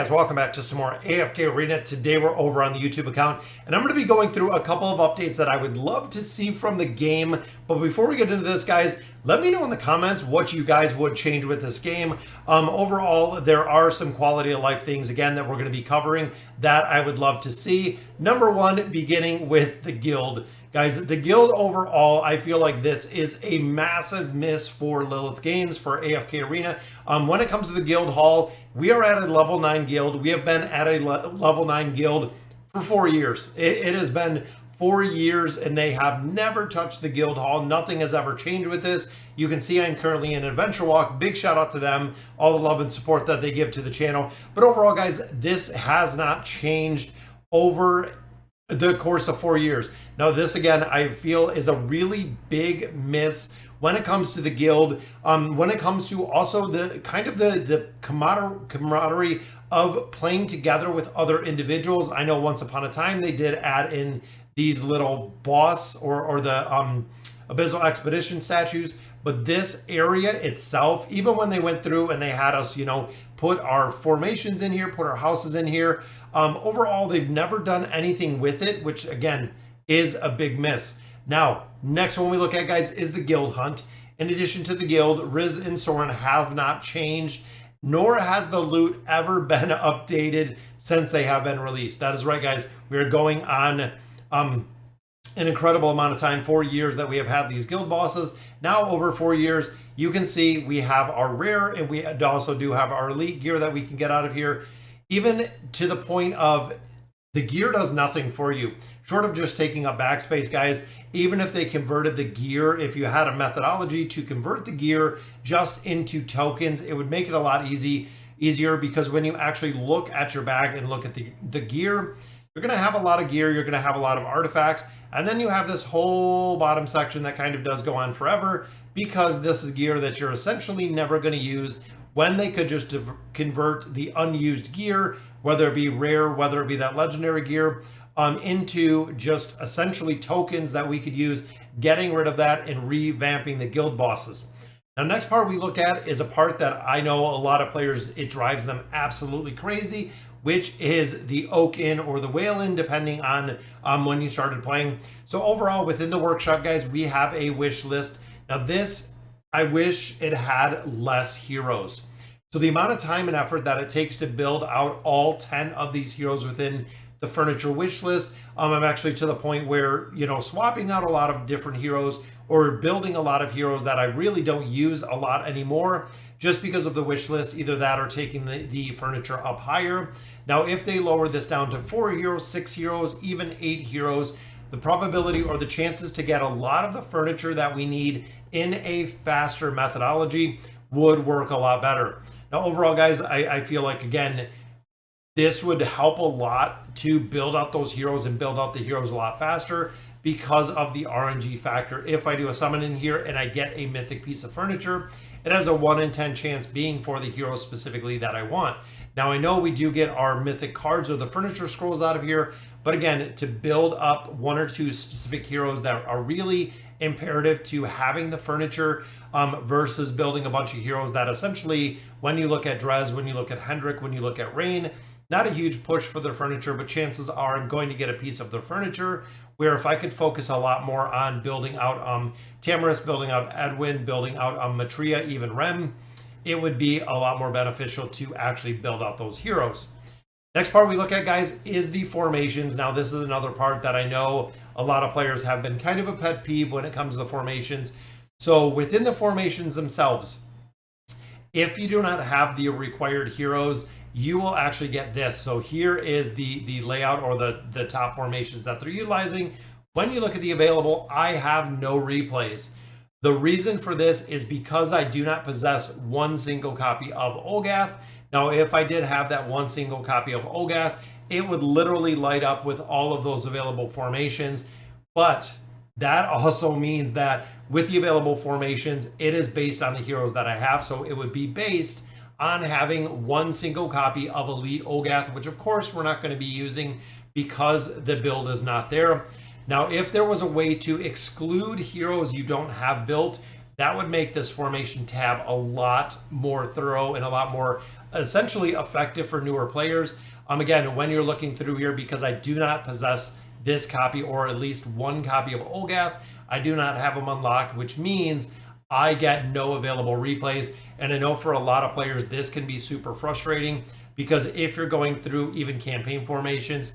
guys, welcome back to some more AFK Arena. Today we're over on the YouTube account and I'm going to be going through a couple of updates that I would love to see from the game. But before we get into this, guys, let me know in the comments what you guys would change with this game. Overall, there are some quality of life things, again, that we're going to be covering that I would love to see. Number one, beginning with the guild. Guys, the guild overall, I feel like this is a massive miss for Lilith Games, for AFK Arena. When it comes to the guild hall, we are at a level 9 guild. We have been at a level 9 guild for 4 years. It has been 4 years and they have never touched the guild hall. Nothing has ever changed with this. You can see I'm currently in Adventure Walk. Big shout out to them, all the love and support that they give to the channel. But overall, guys, this has not changed over the course of 4 years. Now, this again, I feel is a really big miss when it comes to the guild. When it comes to also the kind of the camaraderie of playing together with other individuals. I know once upon a time they did add in these little boss or the Abyssal Expedition statues, but this area itself, even when they went through and they had us, you know, put our formations in here, put our houses in here, overall, they've never done anything with it, which again is a big miss. Now, next one we look at, guys, is the guild hunt. In addition to the guild, Riz and Soren have not changed, nor has the loot ever been updated since they have been released. That is right, guys. We are going on an incredible amount of time, 4 years that we have had these guild bosses. Now, over 4 years, you can see we have our rare and we also do have our elite gear that we can get out of here. Even to the point of the gear does nothing for you, short of just taking up backspace, guys. Even if they converted the gear, if you had a methodology to convert the gear just into tokens, it would make it a lot easier because when you actually look at your bag and look at the gear, you're going to have a lot of gear, you're going to have a lot of artifacts, and then you have this whole bottom section that kind of does go on forever because this is gear that you're essentially never going to use, when they could just convert the unused gear, whether it be rare, whether it be that legendary gear, into just essentially tokens that we could use, getting rid of that and revamping the guild bosses. Now, next part we look at is a part that I know a lot of players, it drives them absolutely crazy, which is the Oak Inn or the Whale Inn, depending on when you started playing. So overall, within the workshop, guys, we have a wish list. Now this, I wish it had less heroes. So the amount of time and effort that it takes to build out all 10 of these heroes within the furniture wish list, I'm actually to the point where, you know, swapping out a lot of different heroes or building a lot of heroes that I really don't use a lot anymore just because of the wish list, either that or taking the furniture up higher. Now, if they lower this down to 4 heroes, 6 heroes, even 8 heroes, the probability or the chances to get a lot of the furniture that we need in a faster methodology would work a lot better. Now, overall, guys, I feel like, again, this would help a lot to build out those heroes and build out the heroes a lot faster because of the RNG factor. If I do a summon in here and I get a mythic piece of furniture, it has a 1 in 10 chance being for the hero specifically that I want. Now, I know we do get our mythic cards or the furniture scrolls out of here, but again, to build up 1 or 2 specific heroes that are really imperative to having the furniture versus building a bunch of heroes that essentially, when you look at Drez, when you look at Hendrik, when you look at Rain, not a huge push for their furniture, but chances are I'm going to get a piece of their furniture, where if I could focus a lot more on building out Tamaris, building out Edwin, building out Matria, even Rem, it would be a lot more beneficial to actually build out those heroes. Next part we look at, guys, is the formations. Now, this is another part that I know a lot of players have been kind of a pet peeve when it comes to the formations. So within the formations themselves, if you do not have the required heroes, you will actually get this. So here is the layout or the top formations that they're utilizing. When you look at the available, I have no replays. The reason for this is because I do not possess 1 single copy of Olgath. Now, if I did have that 1 single copy of Olgath, it would literally light up with all of those available formations. But that also means that with the available formations, it is based on the heroes that I have. So it would be based on having 1 single copy of Elite Olgath, which of course we're not going to be using because the build is not there. Now, if there was a way to exclude heroes you don't have built, that would make this formation tab a lot more thorough and a lot more essentially effective for newer players. Again, when you're looking through here, because I do not possess this copy or at least one copy of Olgath, I do not have them unlocked, which means I get no available replays. And I know for a lot of players, this can be super frustrating because if you're going through even campaign formations,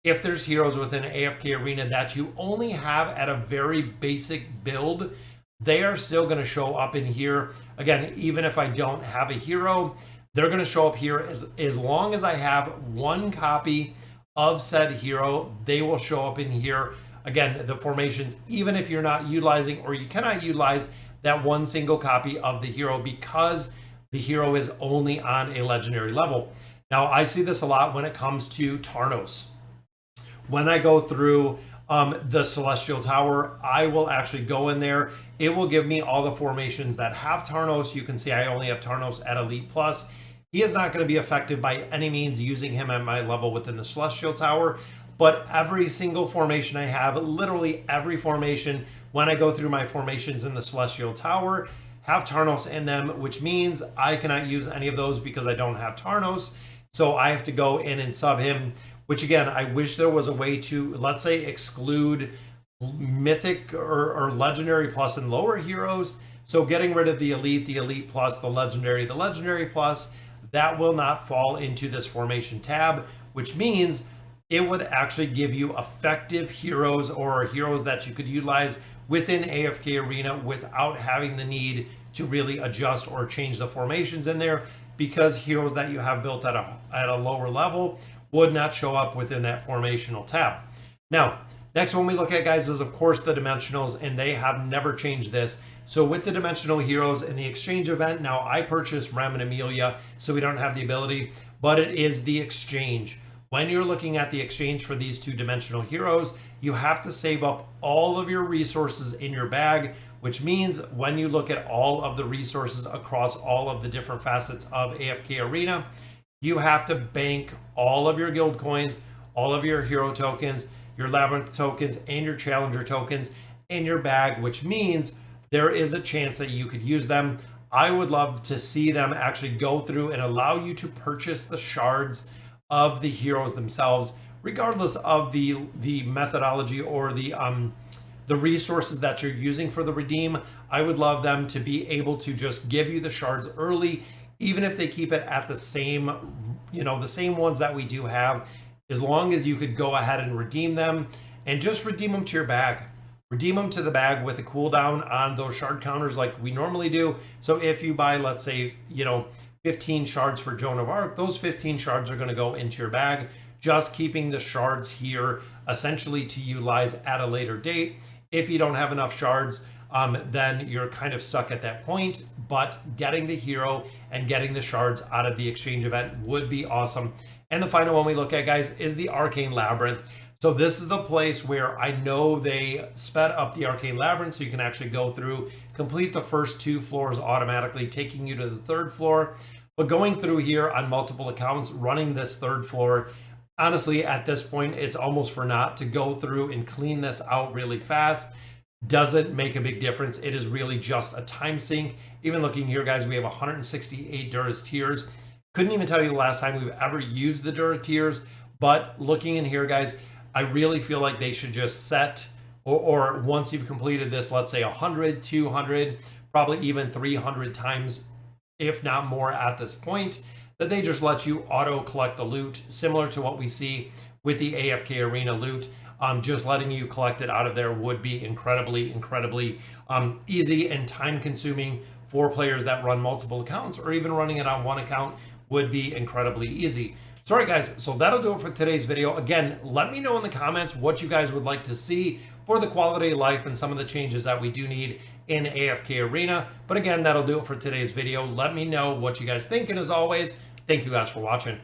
if there's heroes within AFK Arena that you only have at a very basic build, they are still going to show up in here. Again, even if I don't have a hero, they're going to show up here as long as I have one copy of said hero, they will show up in here. Again, the formations, even if you're not utilizing or you cannot utilize that one single copy of the hero because the hero is only on a legendary level. Now, I see this a lot when it comes to Tarnos. When I go through the Celestial Tower, I will actually go in there. It will give me all the formations that have Tarnos. You can see I only have Tarnos at Elite Plus. He is not going to be effective by any means using him at my level within the Celestial Tower, but every single formation I have, literally every formation, when I go through my formations in the Celestial Tower, have Tarnos in them, which means I cannot use any of those because I don't have Tarnos. So I have to go in and sub him, which again, I wish there was a way to, let's say, exclude Mythic or Legendary Plus and lower heroes. So getting rid of the Elite Plus, the Legendary Plus, that will not fall into this formation tab, which means it would actually give you effective heroes or heroes that you could utilize within AFK Arena without having the need to really adjust or change the formations in there, because heroes that you have built at a lower level would not show up within that formational tab. Now, next one we look at, guys, is of course the dimensionals, and they have never changed this. So with the dimensional heroes in the exchange event, now I purchased Rem and Amelia, so we don't have the ability, but it is the exchange. When you're looking at the exchange for these two dimensional heroes, you have to save up all of your resources in your bag, which means when you look at all of the resources across all of the different facets of AFK Arena, you have to bank all of your guild coins, all of your hero tokens, your labyrinth tokens, and your challenger tokens in your bag, which means there is a chance that you could use them. I would love to see them actually go through and allow you to purchase the shards of the heroes themselves, regardless of the methodology or the resources that you're using for the redeem. I would love them to be able to just give you the shards early, even if they keep it at the same, the same ones that we do have, as long as you could go ahead and redeem them and just redeem them to your bag. Redeem them to the bag with a cooldown on those shard counters like we normally do. So if you buy, let's say, 15 shards for Joan of Arc, those 15 shards are going to go into your bag, just keeping the shards here essentially to utilize at a later date. If you don't have enough shards, then you're kind of stuck at that point, but getting the hero and getting the shards out of the exchange event would be awesome. And the final one we look at, guys, is the Arcane Labyrinth. So this is the place where I know they sped up the Arcane Labyrinth, so you can actually go through, complete the first 2 floors automatically, taking you to the 3rd floor. But going through here on multiple accounts, running this 3rd floor, honestly, at this point, it's almost for naught. To go through and clean this out really fast doesn't make a big difference. It is really just a time sink. Even looking here, guys, we have 168 Dura Tears. Couldn't even tell you the last time we've ever used the Dura Tears, but looking in here, guys, I really feel like they should just set, or once you've completed this, let's say 100, 200, probably even 300 times, if not more at this point, that they just let you auto collect the loot, similar to what we see with the AFK Arena loot. Just letting you collect it out of there would be incredibly easy and time consuming for players that run multiple accounts, or even running it on one account would be incredibly easy. Sorry guys, so that'll do it for today's video. Again, let me know in the comments what you guys would like to see for the quality of life and some of the changes that we do need in AFK Arena. But again, that'll do it for today's video. Let me know what you guys think, and as always, thank you guys for watching.